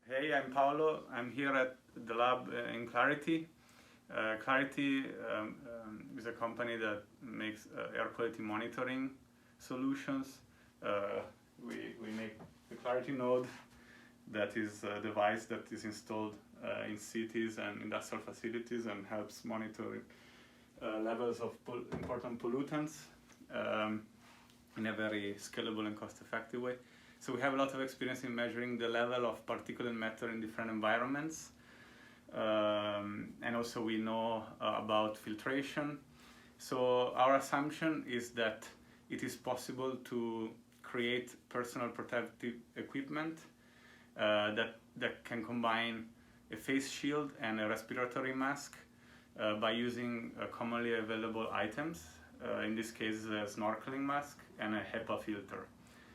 Hey, I'm Paolo. I'm here at the lab in Clarity. Clarity is a company that makes air quality monitoring solutions. We make the Clarity node, that is a device that is installed in cities and industrial facilities and helps monitor levels of important pollutants in a very scalable and cost-effective way. So we have a lot of experience in measuring the level of particulate matter in different environments. And also we know about filtration. So our assumption is that it is possible to create personal protective equipment that can combine a face shield and a respiratory mask by using commonly available items, in this case a snorkeling mask and a HEPA filter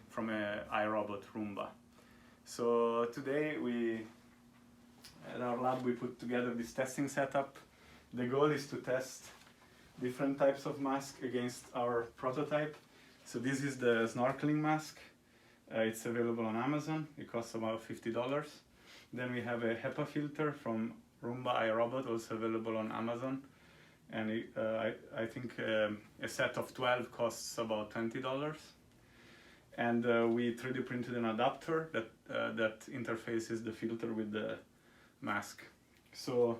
from an iRobot Roomba. So today at our lab we put together this testing setup. The goal is to test different types of masks against our prototype. So this is the snorkeling mask. It's available on Amazon. It costs about $50. Then we have a HEPA filter from Roomba iRobot, also available on Amazon. And I think a set of 12 costs about $20. And we 3D printed an adapter that interfaces the filter with the mask. So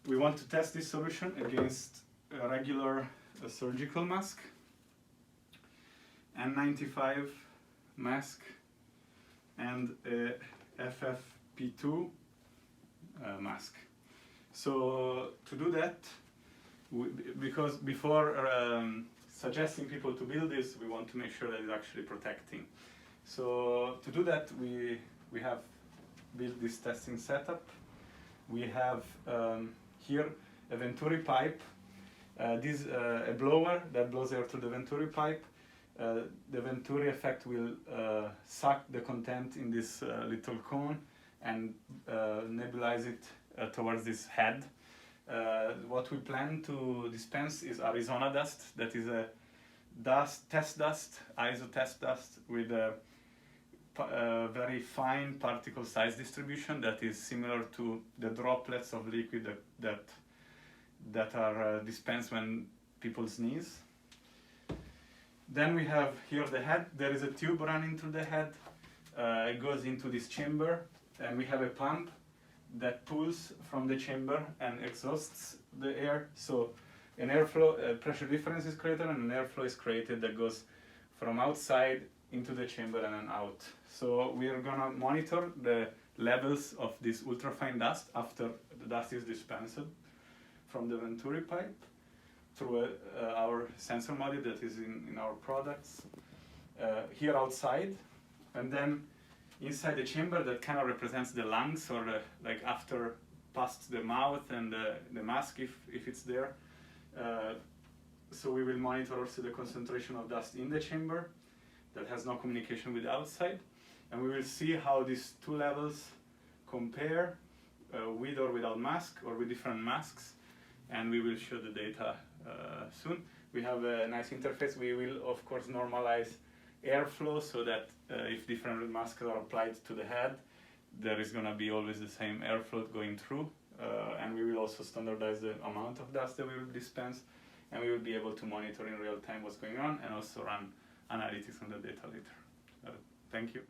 we want to test this solution against a regular surgical mask, N95 mask, and a FFP2 mask. So to do that, because before suggesting people to build this, we want to make sure that it's actually protecting. So to do that, we have built this testing setup. We have here a Venturi pipe. This a blower that blows air through the Venturi pipe. The Venturi effect will suck the content in this little cone and nebulize it towards this head. What we plan to dispense is Arizona dust, that is a test dust, ISO test dust with a very fine particle size distribution that is similar to the droplets of liquid that are dispensed when people sneeze. Then we have here the head. There is a tube running through the head. It goes into this chamber, and we have a pump that pulls from the chamber and exhausts the air. So an airflow, pressure difference is created, and an airflow is created that goes from outside into the chamber and then out. So we are gonna monitor the levels of this ultrafine dust after the dust is dispensed from the Venturi pipe through our sensor module that is in our products here outside, and then inside the chamber that kind of represents the lungs, or like after past the mouth and the mask if it's there. So we will monitor also the concentration of dust in the chamber that has no communication with the outside, and we will see how these two levels compare with or without mask or with different masks, and we will show the data soon. We have a nice interface. We will of course normalize airflow so that if different masks are applied to the head, there is going to be always the same airflow going through, and we will also standardize the amount of dust that we will dispense, and we will be able to monitor in real time what's going on and also run analytics on the data later. Thank you.